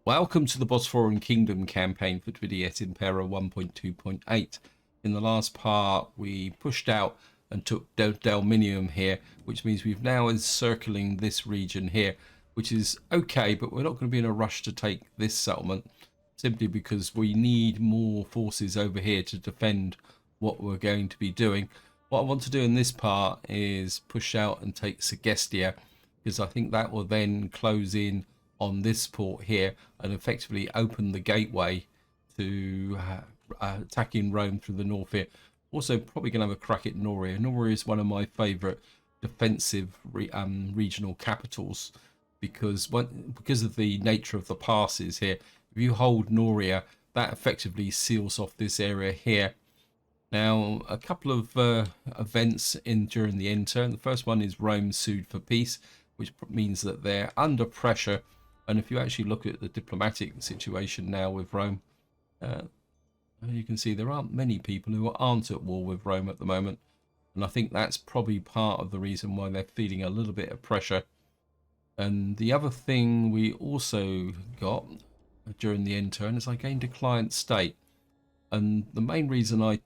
Welcome to the Bosporan Kingdom campaign for Et Impera 1.2.8. In the last part, we pushed out and took Delminium here, which means we've now encircling this region here, which is okay, but we're not going to be in a rush to take this settlement, simply because we need more forces over here to defend what we're going to be doing. What I want to do in this part is push out and take Segestica, because I think that will then close in on this port here and effectively open the gateway to attacking Rome through the north here. Also probably going to have a crack at Noria. Noria is one of my favourite defensive regional capitals because of the nature of the passes here. If you hold Noria, that effectively seals off this area here. Now, a couple of events during the end turn. The first one is Rome sued for peace, which means that they're under pressure. And if you actually look at the diplomatic situation now with Rome, you can see there aren't many people who aren't at war with Rome at the moment. And I think that's probably part of the reason why they're feeling a little bit of pressure. And the other thing we also got during the end turn is I gained a client state. And the main reason I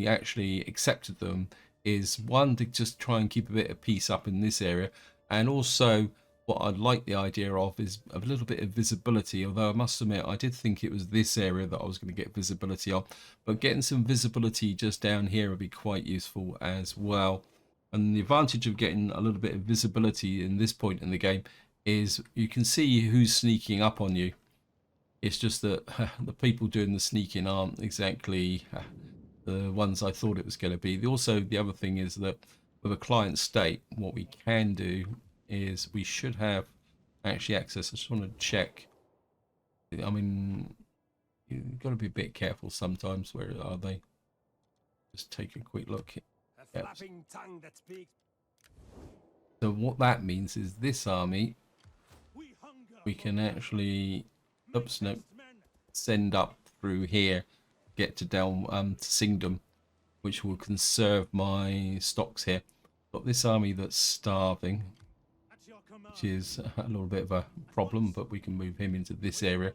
actually accepted them is, one, to just try and keep a bit of peace up in this area, and also what I'd like the idea of is a little bit of visibility, although I must admit I did think it was this area that I was going to get visibility on, but getting some visibility just down here would be quite useful as well. And the advantage of getting a little bit of visibility in this point in the game is you can see who's sneaking up on you. It's just that the people doing the sneaking aren't exactly the ones I thought it was going to be. Also, the other thing is that with a client state, what we can do is we should have actually access. I just want to check. I mean, you've got to be a bit careful sometimes. Where are they? Just take a quick look. Yep. So what that means is this army, we can actually, oops, no, send up through here, get to Kingdom, which will conserve my stocks here. Got this army that's starving, which is a little bit of a problem, but we can move him into this area.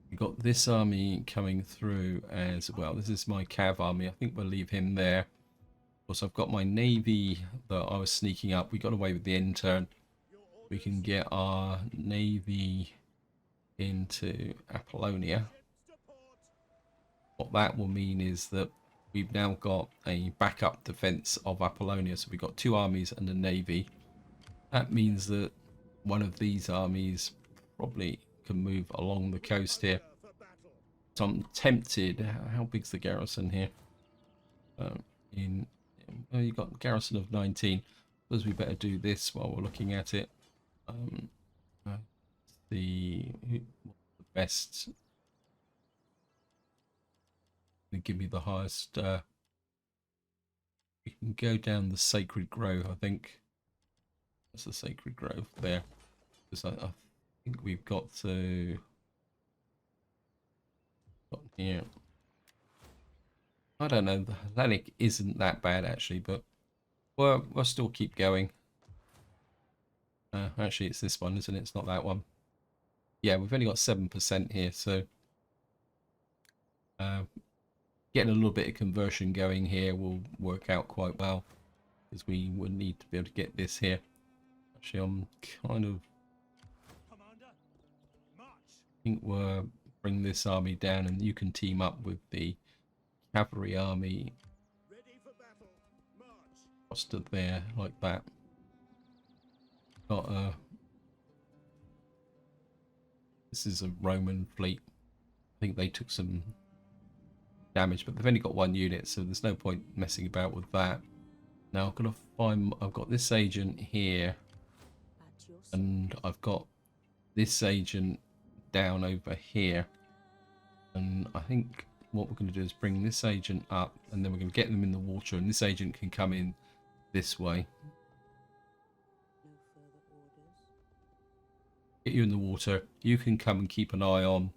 We've got this army coming through as well. This is my cav army. I think we'll leave him there. Also, I've got my navy that I was sneaking up. We got away with the end turn. We can get our navy into Apollonia. What that will mean is that we've now got a backup defense of Apollonia. So we've got two armies and a navy. That means that one of these armies probably can move along the coast here. So I'm tempted. How big's the garrison here? You've got a garrison of 19. Suppose we better do this while we're looking at it. The best. Give me the highest. We can go down the Sacred Grove, I think. That's the Sacred Grove there. Because I think we've got to. Here. I don't know. The Hellenic isn't that bad actually, but we'll still keep going. Actually, it's this one, isn't it? It's not that one. Yeah, we've only got 7% here, so getting a little bit of conversion going here will work out quite well, because we would need to be able to get this here. Actually, I'm kind of. I think we'll bring this army down, and you can team up with the cavalry army across to there like that. Got a. This is a Roman fleet. I think they took some damage, but they've only got one unit, so there's no point messing about with that. Now I've got to find. I've got this agent here, and I've got this agent down over here, and I think what we're going to do is bring this agent up, and then we're going to get them in the water, and this agent can come in this way. Get you in the water. You can come and keep an eye on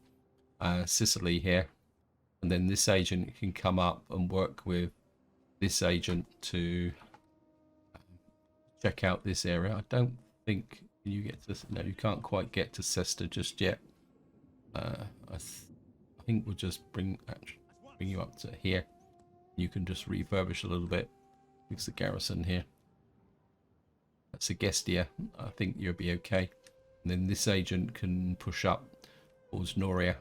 Sicily here, and then this agent can come up and work with this agent to check out this area. I don't think you get to. No, you can't quite get to Cesta just yet. I think we'll just bring you up to here. You can just refurbish a little bit. Fix the garrison here. That's Segestica. I think you'll be okay. And then this agent can push up towards Noria.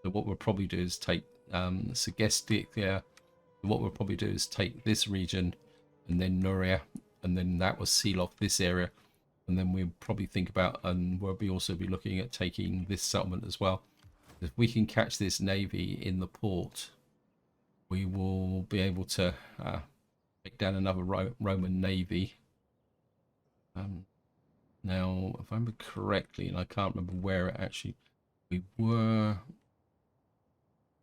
So what we'll probably do is take Segestica. What we'll probably do is take this region and then Noria, and then that will seal off this area. And then we'll probably think about, and we'll also be looking at taking this settlement as well. If we can catch this navy in the port, we will be able to take down another Roman navy. Now, if I remember correctly, and I can't remember where it actually, we were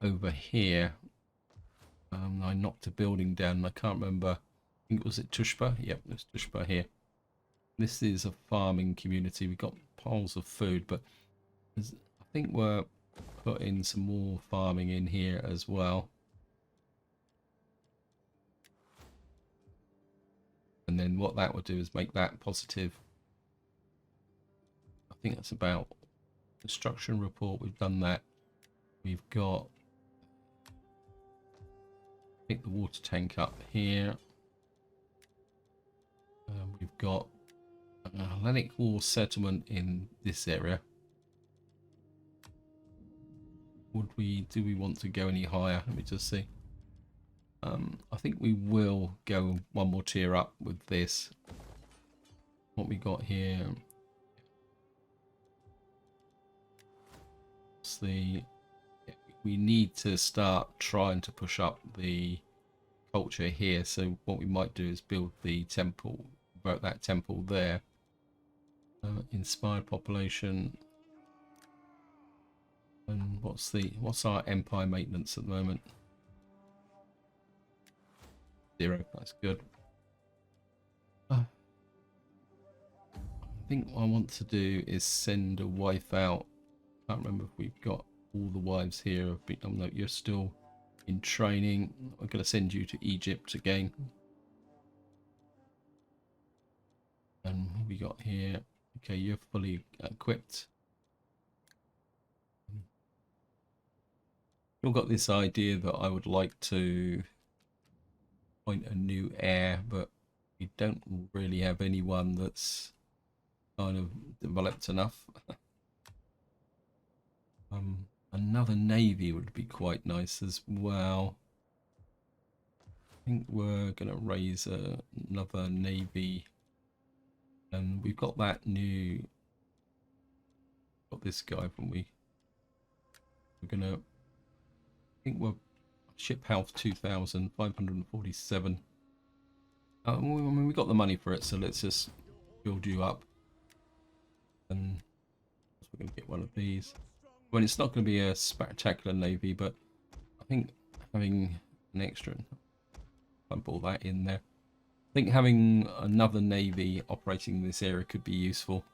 over here. I knocked a building down, and I can't remember. I think it was at Tushpa. Yep, there's Tushpa here. This is a farming community. We've got piles of food, but I think we're putting some more farming in here as well. And then what that will do is make that positive. I think that's about construction report. We've done that. We've got, pick the water tank up here. We've got an Hellenic War settlement in this area. Do we want to go any higher? Let me just see. I think we will go one more tier up with this. What we got here? We need to start trying to push up the culture here. So what we might do is build the temple, convert that temple there. Inspired population. And what's our empire maintenance at the moment? 0. That's good. I think what I want to do is send a wife out. Can't remember if we've got all the wives here. Oh no, you're still in training. I'm going to send you to Egypt again. And what we got here? Okay, you're fully equipped. I've got this idea that I would like to appoint a new heir, but we don't really have anyone that's kind of developed enough. Another navy would be quite nice as well. I think we're going to raise another navy, and we've got that new. Got this guy, haven't we? We're gonna. I think we're ship health 2,547. I mean, we got the money for it, so let's just build you up. And we're going to get one of these. Well, it's not going to be a spectacular navy, but I think having an extra, I'll pull that in there. I think having another navy operating in this area could be useful.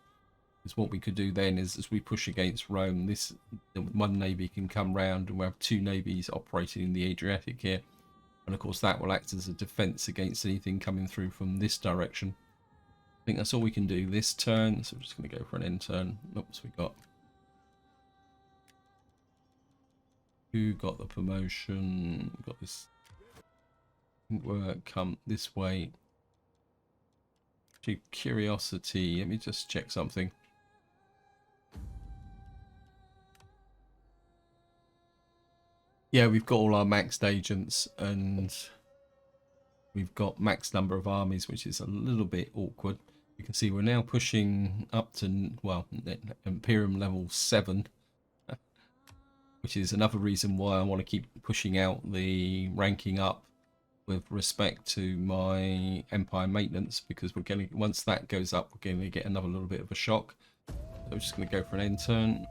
Because what we could do then is, as we push against Rome, this one navy can come round, and we'll have 2 navies operating in the Adriatic here. And of course, that will act as a defense against anything coming through from this direction. I think that's all we can do this turn, so we're just going to go for an end turn. Oops, we got. Who got the promotion? Got this. Work come this way. To curiosity, let me just check something. Yeah, we've got all our maxed agents, and we've got max number of armies, which is a little bit awkward. You can see we're now pushing up to, well, Imperium level 7. Which is another reason why I want to keep pushing out the ranking up with respect to my empire maintenance, because we're going to, once that goes up, we're going to get another little bit of a shock. So we're just going to go for an end turn.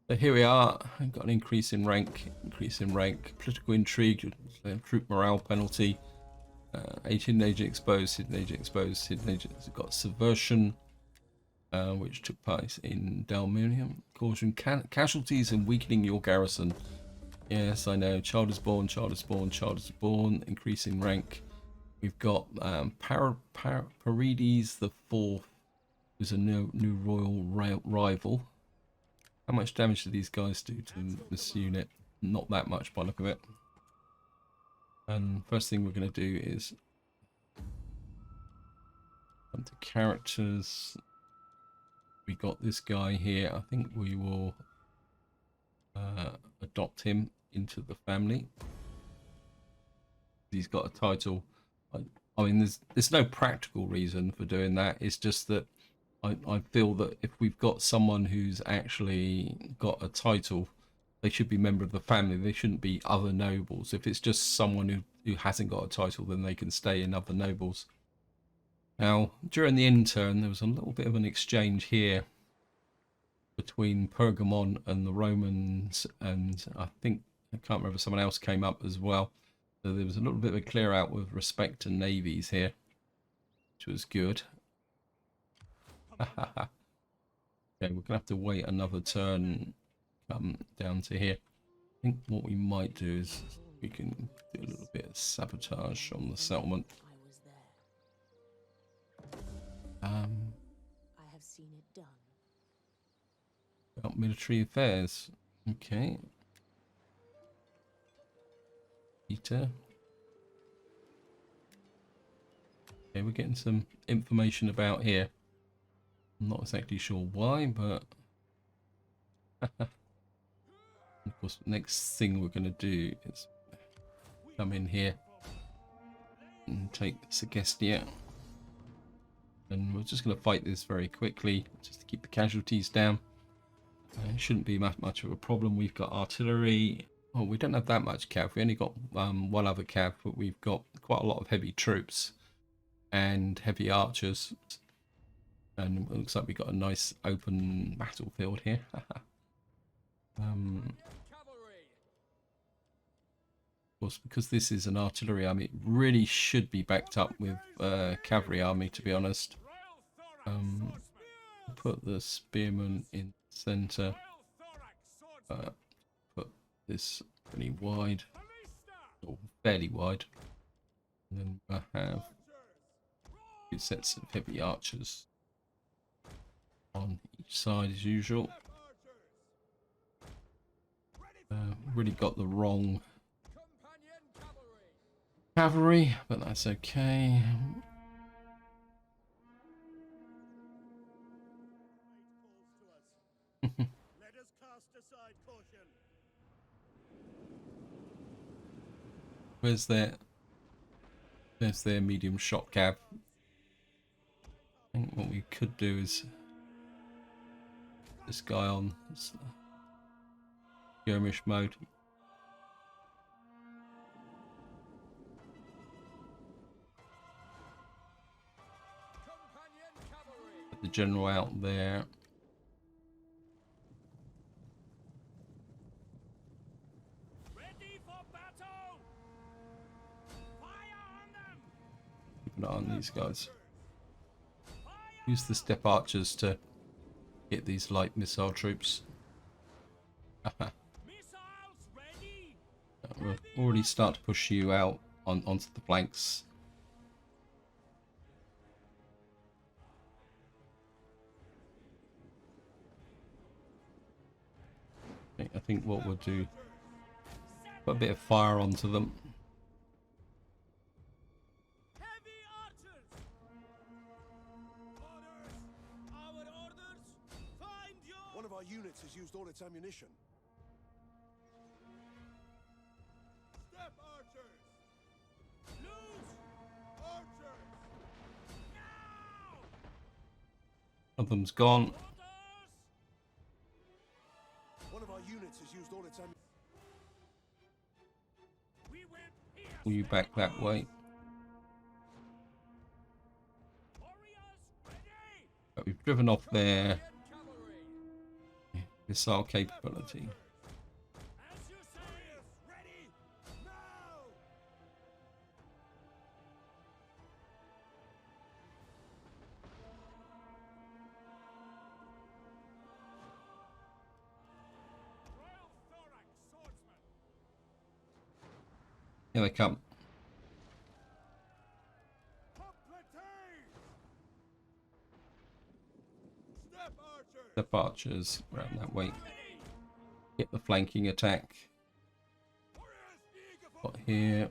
So here we are. I've got an increase in rank, political intrigue, troop morale penalty, 18 agent exposed, hidden agent exposed, hidden agents have got subversion. Which took place in Dalminium, causing casualties and weakening your garrison. Yes, I know. Child is born, child is born, child is born. Increasing rank. We've got Paredes the Fourth, who's a new royal rival. How much damage do these guys do to this unit? Not that much by the look of it. And first thing we're going to do is come to characters. We got this guy here. I think we will adopt him into the family. He's got a title. I mean, there's no practical reason for doing that. It's just that I feel that if we've got someone who's actually got a title, they should be a member of the family. They shouldn't be other nobles. If it's just someone who hasn't got a title, then they can stay in other nobles. Now, during the intern, there was a little bit of an exchange here between Pergamon and the Romans, and I can't remember, someone else came up as well. So there was a little bit of a clear out with respect to navies here, which was good. Okay, we're going to have to wait another turn, come down to here. I think what we might do is we can do a little bit of sabotage on the settlement. I have seen it done. About military affairs. Okay. Peter. Okay, we're getting some information about here. I'm not exactly sure why, but of course, the next thing we're going to do is come in here and take Segestica. And we're just going to fight this very quickly, just to keep the casualties down. It shouldn't be much of a problem. We've got artillery. Oh, we don't have that much cav. We only got one other cav, but we've got quite a lot of heavy troops and heavy archers. And it looks like we've got a nice open battlefield here. Of course, because this is an artillery army, it really should be backed up with cavalry army, to be honest. Put the spearmen in the center. Put this pretty wide, or fairly wide. And then we'll have 2 sets of heavy archers on each side as usual. Really got the wrong cavalry, but that's okay. Where's their? There's their medium shot cav. I think what we could do is this guy on skirmish mode. Put the general out there. Keep an eye on these guys. Use the step archers to hit these light missile troops. We'll already start to push you out onto the flanks. I think what we'll do, put a bit of fire onto them. One of our units has used all its ammunition. Step archers! Loose! Archers! Now! One of them's gone. One of our units has used all its ammunition. Pull you back that way. But we've driven off their missile capability. Here they come. Step archers around that way. get the flanking attack. Got here.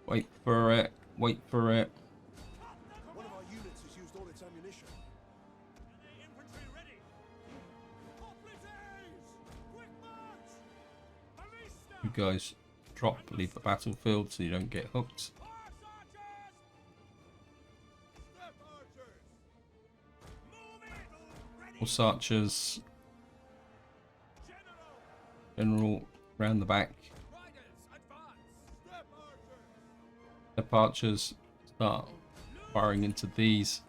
Wait for it. Wait for it. One of our units has used all its ammunition. Infantry ready. Quick march. You guys drop, leave the battlefield so you don't get hooked. Step archers! Horse archers. General round the back. Step archers start firing into these.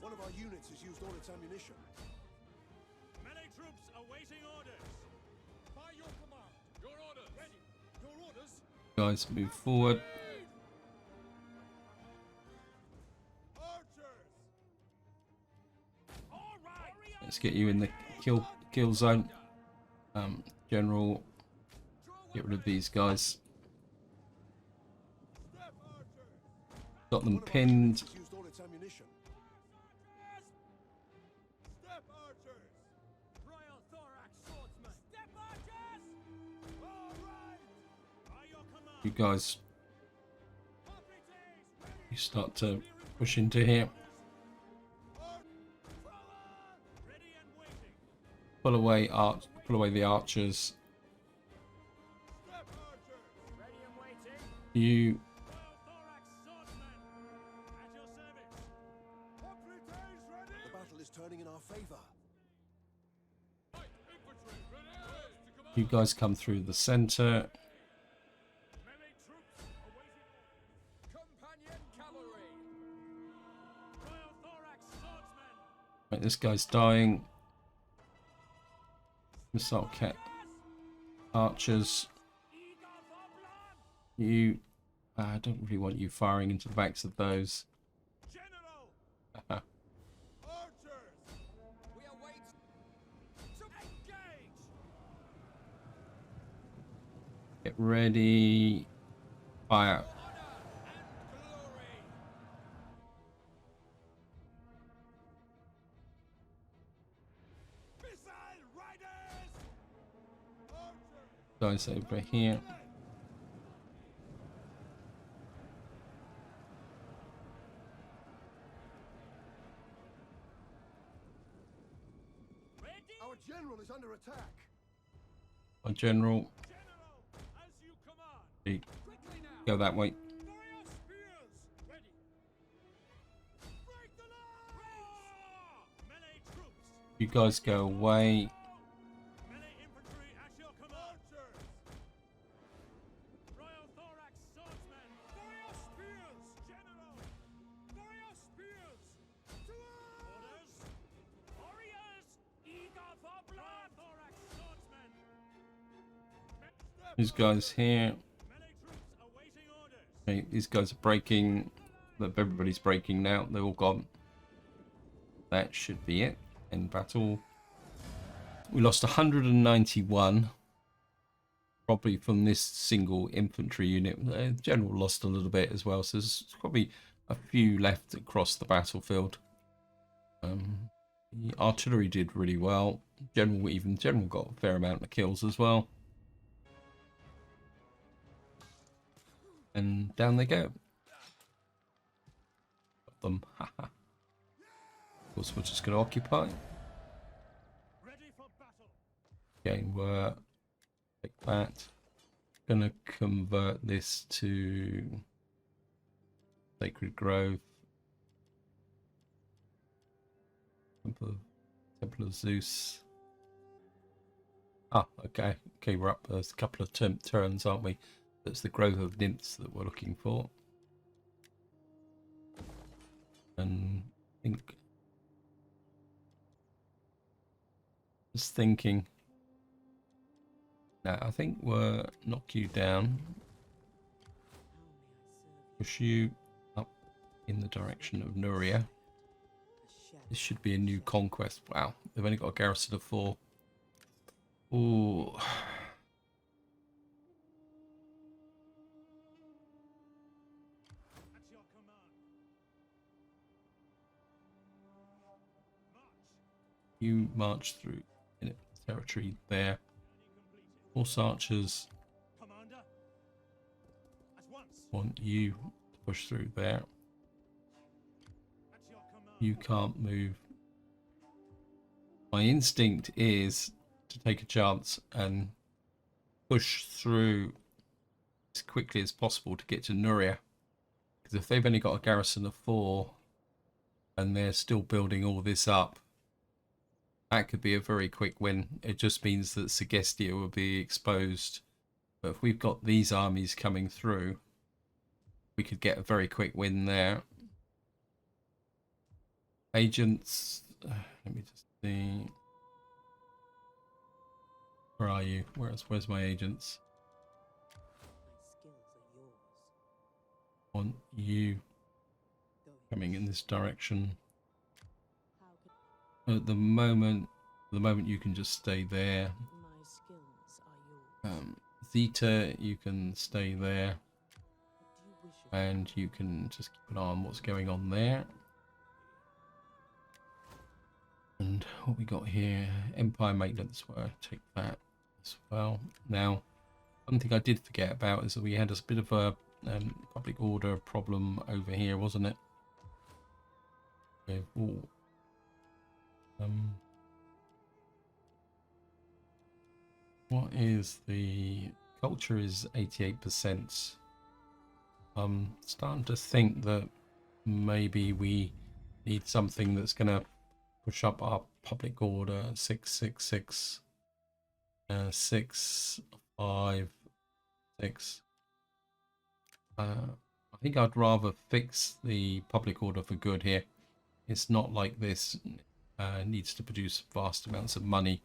One of our units has used all its ammunition. Melee troops awaiting orders. By your command. Your orders. Ready. Your orders. Guys, move forward. Archers! All right. Let's get you in the kill zone. General, get rid of these guys. Step archers! Got them One of our pinned. units has used all its ammunition. Step archers! Royal Thorax swordsman. Step archers. All right! By your command. You guys, Ready. you start to push into here. Ready and waiting. Pull away the archers. Step archers! Ready and waiting. You Royal Thorax swordsman. At your service. Hoplites ready! The battle is turning in our favor. you guys come through the center. Melee troops awaiting orders. Companion cavalry. Royal Thorax swordsman. Right, this guy's dying. Missile cat archers. Eager for blood. You, I don't really want you firing into the backs of those. General. Archers! We await. Engage. Get ready. Fire. Honor and glory. Missile riders! Archers! Guys over here. Ready. Our general is under attack. My general, General, as you command. you Quickly now. go that way. Warrior spears. Ready. Break the line. Melee troops. You guys go away. Melee infantry at your command. Archers! Royal Thorax swordsman. Warrior spears. General. Warrior spears. To orders. Warriors. Eager for blood. Thorax swordsman. These guys here. Melee troops awaiting orders. Okay, these guys are breaking. Look, everybody's breaking now. They're all gone. That should be it. End battle. We lost 191. Probably from this single infantry unit. The general lost a little bit as well. So there's probably a few left across the battlefield. The artillery did really well. General got a fair amount of kills as well. And down they go. Got them. Of course, we're just going to occupy. Ready for battle. Gain work. Take that. Going to convert this to Sacred Grove. Temple of Zeus. Ah, okay. Okay, we're up. There's a couple of turns, aren't we? That's the growth of nymphs that we're looking for. And I think, just thinking. Now I think we'll knock you down, push you up in the direction of Nuria. This should be a new conquest. Wow, they've only got a garrison of 4. Oh, At your command. March. you march through in territory there. Completed. Horse archers Commander. At once. want you to push through there. At your command. You can't move. My instinct is to take a chance and push through as quickly as possible to get to Nuria. Because if they've only got a garrison of 4 and they're still building all this up, that could be a very quick win. It just means that Segestica will be exposed. But if we've got these armies coming through, we could get a very quick win there. Agents, let me just see. Where are you? Where's my agents? My skills are yours. Want you Going. coming in this direction. How could At the moment you can just stay there. my skills are yours? Zeta, you can stay there, What do you wish of me? and you can just keep an eye on what's going on there. And what we got here, Empire Maintenance, where I take that as well. Now, one thing I did forget about is that we had a bit of a public order problem over here, wasn't it? With, what is the culture is 88%. I'm starting to think that maybe we need something that's gonna push up our public order. 666 656. I think I'd rather fix the public order for good here. It's not like this needs to produce vast amounts of money,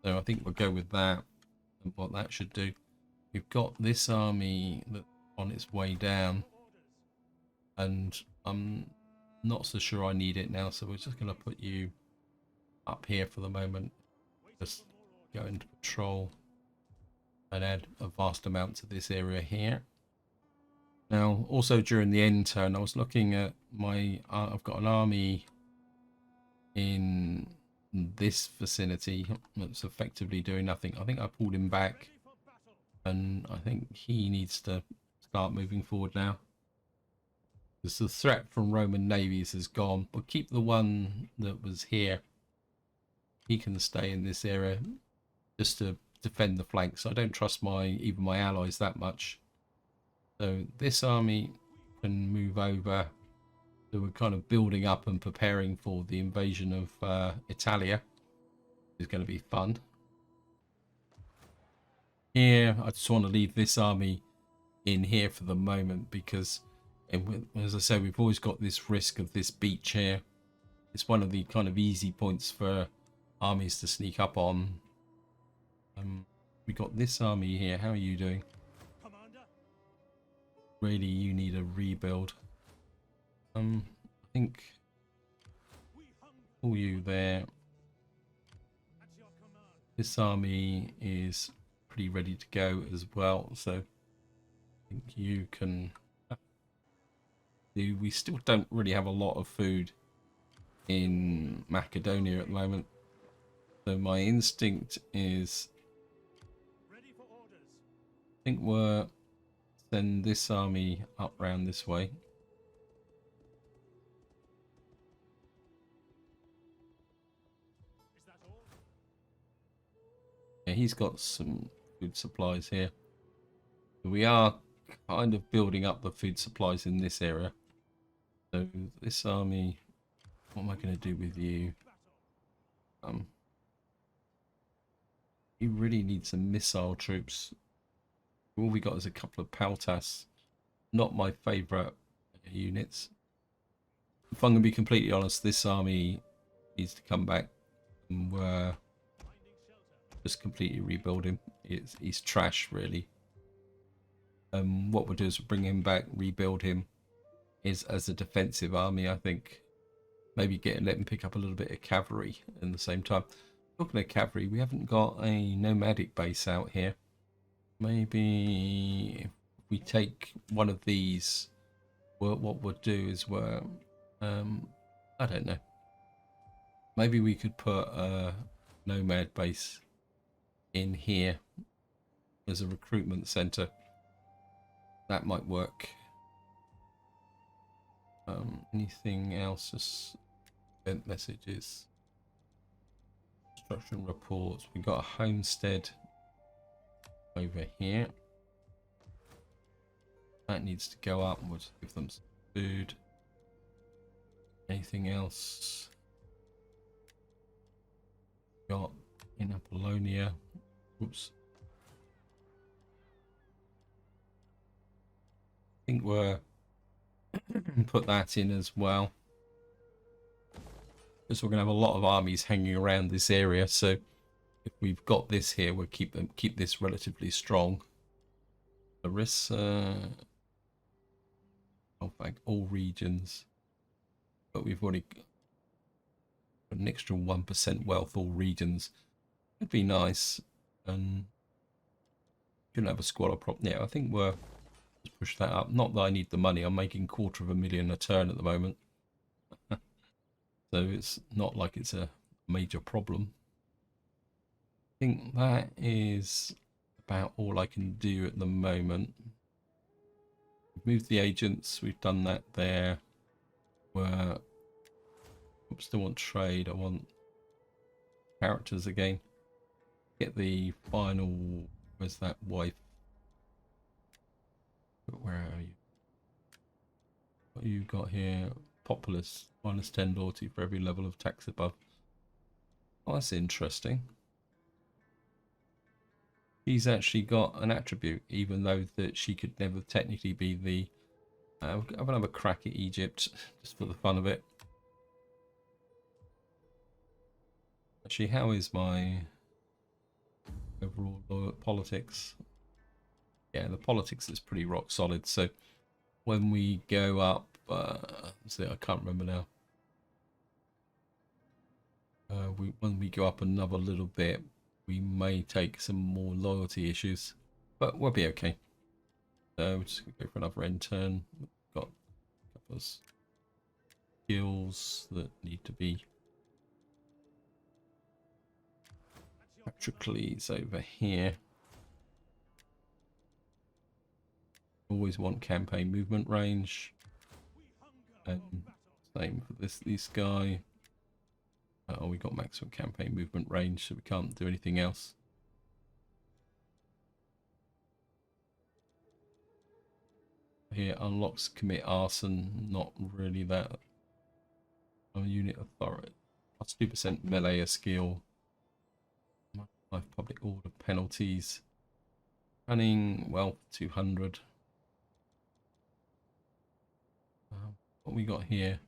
so I think we'll go with that and what that should do. We've got this army that's on its way down, and I'm not so sure I need it now, so we're just going to put you up here for the moment. Just go into patrol and add a vast amount to this area here. Now, also during the end turn, I was looking at my I've got an army in this vicinity that's effectively doing nothing. I think I pulled him back, and I think he needs to start moving forward now. Because the threat from Roman navies is gone. But keep the one that was here. He can stay in this area just to defend the flanks. I don't trust even my allies that much. So this army can move over. So we're kind of building up and preparing for the invasion of Italia. It's going to be fun. Here, I just want to leave this army in here for the moment because, as I say, we've always got this risk of this beach here. It's one of the kind of easy points for armies to sneak up on. We got this army here. How are you doing? Commander. Really, you need a rebuild. I think all you there. At your command. This army is pretty ready to go as well, so I think you can do. We still don't really have a lot of food in Macedonia at the moment, so my instinct is Ready for orders. I think we'll send this army up round this way. Is that all? Yeah, he's got some food supplies here. We are kind of building up the food supplies in this area. So this army, what am I going to do with you? You really need some missile troops. All we got is a couple of Peltas. Not my favourite units. If I'm going to be completely honest, this army needs to come back and just completely rebuild him. He's trash, really. What we'll do is bring him back, rebuild him as a defensive army, I think. Maybe let him pick up a little bit of cavalry in the same time. Talking of cavalry, we haven't got a nomadic base out here. Maybe if we take one of these, what we'll do is I don't know. Maybe we could put a nomad base in here as a recruitment center. That might work. Anything else? Just event messages, construction reports. We got a homestead over here. That needs to go up, and we'll just give them some food. Anything else? Got in Apollonia. Oops. I think we're put that in as well. Because we're going to have a lot of armies hanging around this area. So if we've got this here, we'll keep this relatively strong. Larissa. Oh, like all regions. But we've already got an extra 1% wealth, all regions. It'd be nice. And shouldn't have a squad of prop. Yeah, I think we're let's push that up. Not that I need the money. I'm making $250,000 a turn at the moment. So it's not like it's a major problem. I think that is about all I can do at the moment. We've moved the agents. We've done that there. I still want trade. I want characters again. Get the final. Where's that wife? Where are you? What you got here? Populace -10 loyalty for every level of tax above. Oh, that's interesting. He's actually got an attribute, even though that she could never technically be the. I'm gonna have a crack at Egypt just for the fun of it. Actually, how is my overall politics? Yeah, the politics is pretty rock solid. So when we go up, I can't remember now. When we go up another little bit, we may take some more loyalty issues, but we'll be okay. So we're just gonna go for another end turn. We've got a couple of skills that need to be. Patrocles over here. Always want campaign movement range, and same for this guy. Oh, we got maximum campaign movement range, so we can't do anything else. Here unlocks commit arson. Not really that. Unit authority plus 2% melee skill. 5 public order penalties. Running wealth 200. What we got here?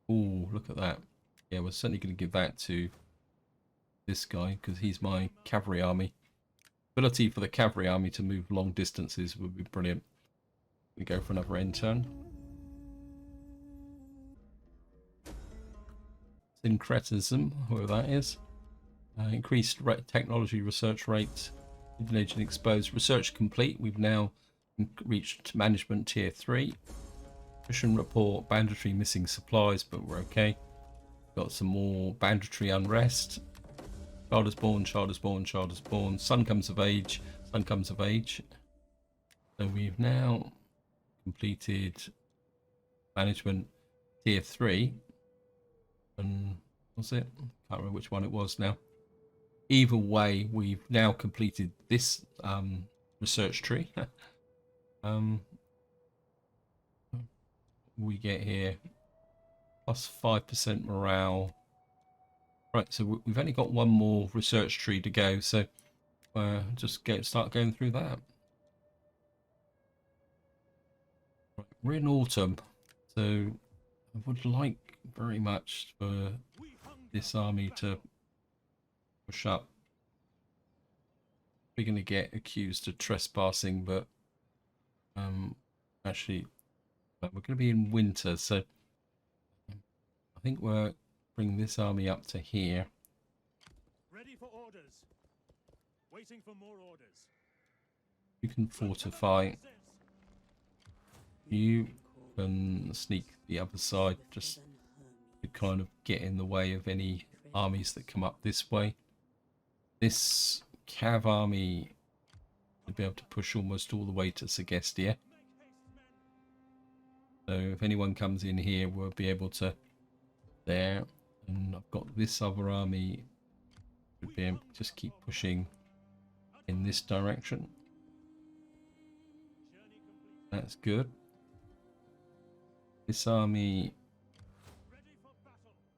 Oh, look at that. Yeah, we're certainly going to give that to this guy because he's my cavalry army. Ability for the cavalry army to move long distances would be brilliant. We go for another end turn. Syncretism, whoever that is. Increased technology research rate. Agent exposed. Research complete. We've now reached management tier 3. Mission report. Banditry missing supplies, but we're okay. Got some more banditry unrest. Child is born, child is born, child is born. Son comes of age, son comes of age. So we've now completed management tier 3. And what's it? Can't remember which one it was now. Either way, we've now completed this research tree. We get here plus 5% morale. Right, so we've only got one more research tree to go, so just start going through that. Right, we're in autumn, so I would like very much for this army to push up. We're going to get accused of trespassing, but actually we're going to be in winter, so I think we're bring this army up to here. for orders. Waiting for more orders. You can fortify. You can sneak the other side just to kind of get in the way of any armies that come up this way. This cav army will be able to push almost all the way to Segestica. So if anyone comes in here, we'll be able to there. And I've got this other army should be able to just keep pushing in this direction. That's good. This army,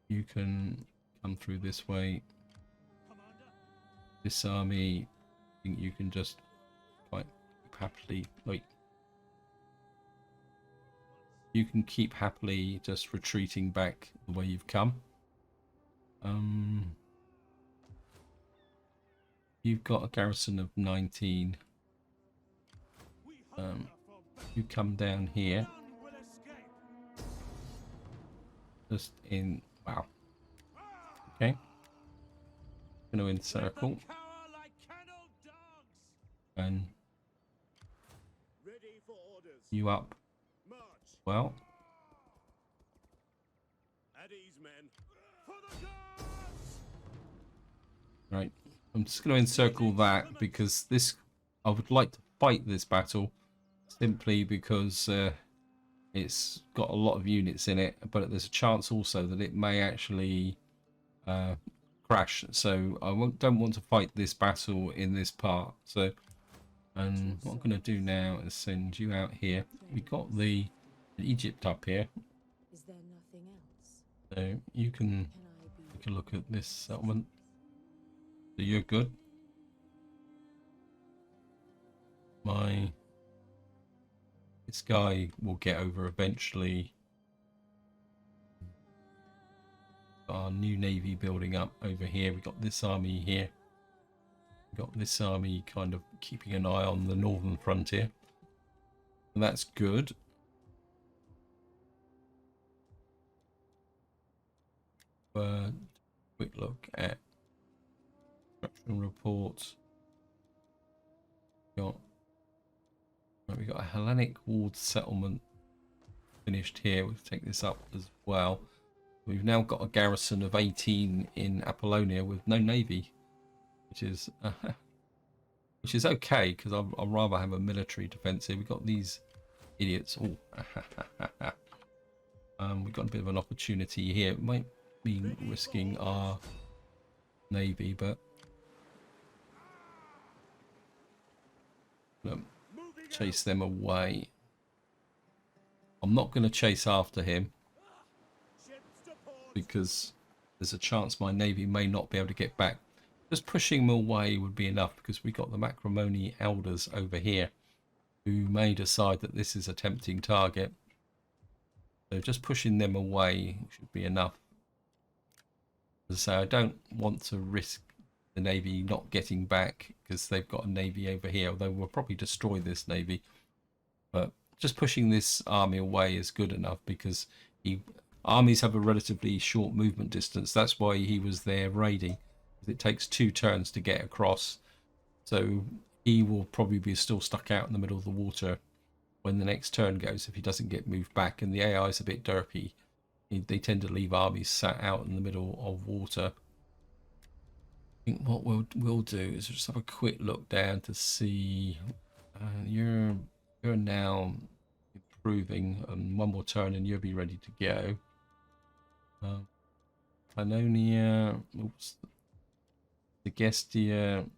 you can come through this way. This army, I think you can just quite happily wait. You can keep happily just retreating back the way you've come. You've got a garrison of 19. You come down here. Just in, wow. Okay. Going to encircle. And you up. Well. At ease, men. For the gods! Right. I'm just going to encircle that because this, I would like to fight this battle simply because it's got a lot of units in it, but there's a chance also that it may actually crash. So I don't want to fight this battle in this part. So, and what I'm going to do now is send you out here. We got the Egypt up here. Is there nothing else? So you can take a look at this settlement. So you're good. This guy will get over eventually. Our new navy building up over here. We got this army here. We got this army kind of keeping an eye on the northern frontier. And that's good. But quick look at construction reports. We got a Hellenic walled settlement finished here. We'll take this up as well. We've now got a garrison of 18 in Apollonia with no navy, which is okay because I'd rather have a military defense here. We've got these idiots. Oh, we've got a bit of an opportunity here. It might be risking our navy, but chase them away. I'm not going to chase after him because there's a chance my navy may not be able to get back. Just pushing them away would be enough because we got the Macromoni elders over here who may decide that this is a tempting target. So just pushing them away should be enough. As I say, I don't want to risk the navy not getting back because they've got a navy over here, although we'll probably destroy this navy. But just pushing this army away is good enough because armies have a relatively short movement distance. That's why he was there raiding. It takes 2 turns to get across, so he will probably be still stuck out in the middle of the water when the next turn goes if he doesn't get moved back. And the AI is a bit derpy. They tend to leave armies sat out in the middle of water. I think what we'll do is just have a quick look down to see. You're now improving, and one more turn and you'll be ready to go. Pannonia, oops, Segestia.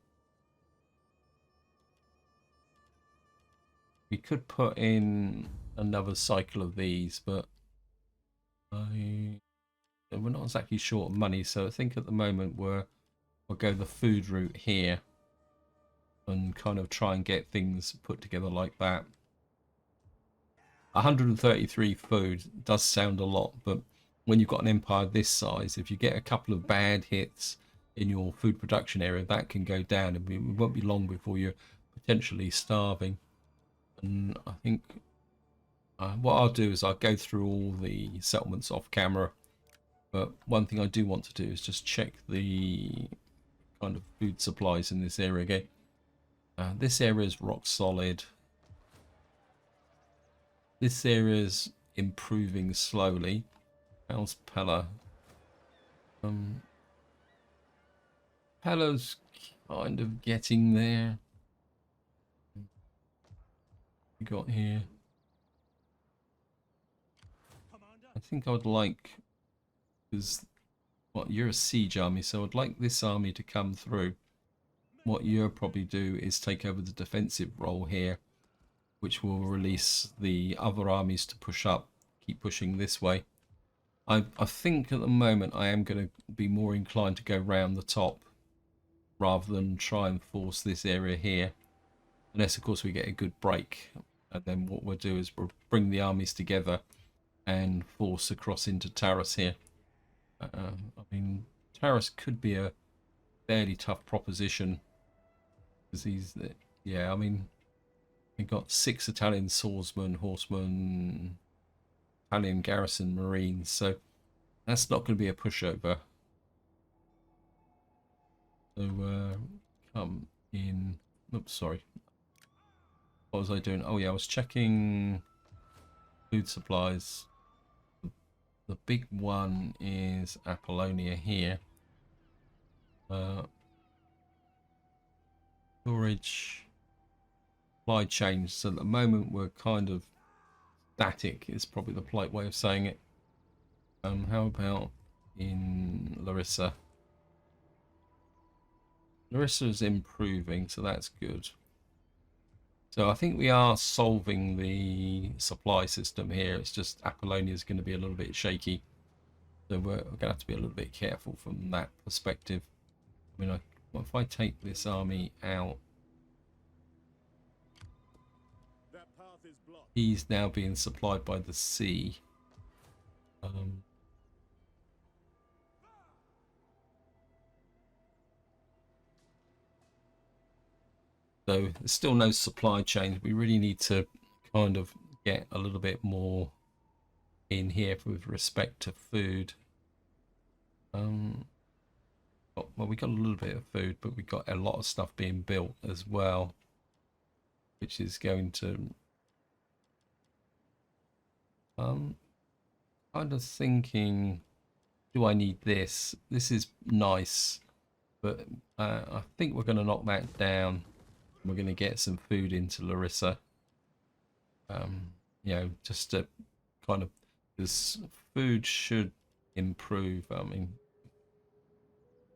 We could put in another cycle of these, but we're not exactly short of money, so I think at the moment we'll go the food route here and kind of try and get things put together like that. 133 food does sound a lot, but when you've got an empire this size, if you get a couple of bad hits in your food production area, that can go down, and it won't be long before you're potentially starving. And I think what I'll do is I'll go through all the settlements off camera, but one thing I do want to do is just check the kind of food supplies in this area again. This area is rock solid. This area is improving slowly. How's Pella? Pella's kind of getting there. We got here. I think I would like, because what, you're a siege army, so I'd like this army to come through. What you'll probably do is take over the defensive role here, which will release the other armies to push up, keep pushing this way. I think at the moment I am going to be more inclined to go round the top rather than try and force this area here, unless of course we get a good break, and then what we'll do is we'll bring the armies together and force across into Taras here. I mean, Taras could be a fairly tough proposition because he's, yeah, I mean, we've got 6 Italian swordsmen, horsemen, Italian garrison marines, so that's not going to be a pushover. So come in. Oops, sorry. What was I doing? Oh yeah, I was checking food supplies. The big one is Apollonia here. Storage, supply chain. So at the moment we're kind of static, is probably the polite way of saying it. How about in Larissa? Larissa's improving, so that's good. So I think we are solving the supply system here. It's just Apollonia is going to be a little bit shaky, so we're going to have to be a little bit careful from that perspective. I mean, if I take this army out, That path is blocked. he's now being supplied by the sea. So there's still no supply chains. We really need to kind of get a little bit more in here with respect to food. Well, we got a little bit of food, but we got a lot of stuff being built as well, which is going to kind of thinking, do I need this? This is nice, but I think we're going to knock that down. We're going to get some food into Larissa. You know, just to kind of, because food should improve. I mean,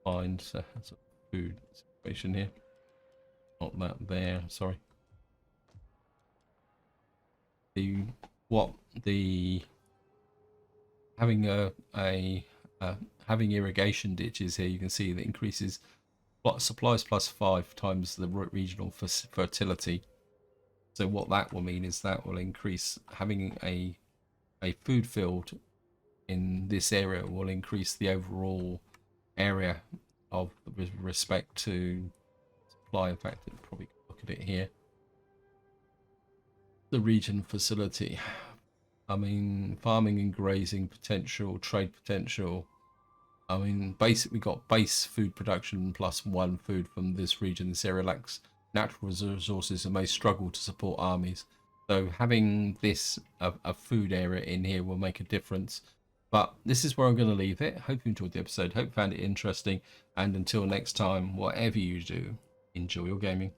find a food situation here. Not that there. Sorry. Having irrigation ditches here, you can see that increases supplies plus 5 times the regional fertility. So what that will mean is that will increase, having a food field in this area will increase the overall area of with respect to supply. In fact, it'll probably look at it here. The region facility. I mean, farming and grazing potential, trade potential. I mean, basically we got base food production plus 1 food from this region. This area lacks natural resources and may struggle to support armies. So having this a food area in here will make a difference. But this is where I'm going to leave it. Hope you enjoyed the episode. Hope you found it interesting. And until next time, whatever you do, enjoy your gaming.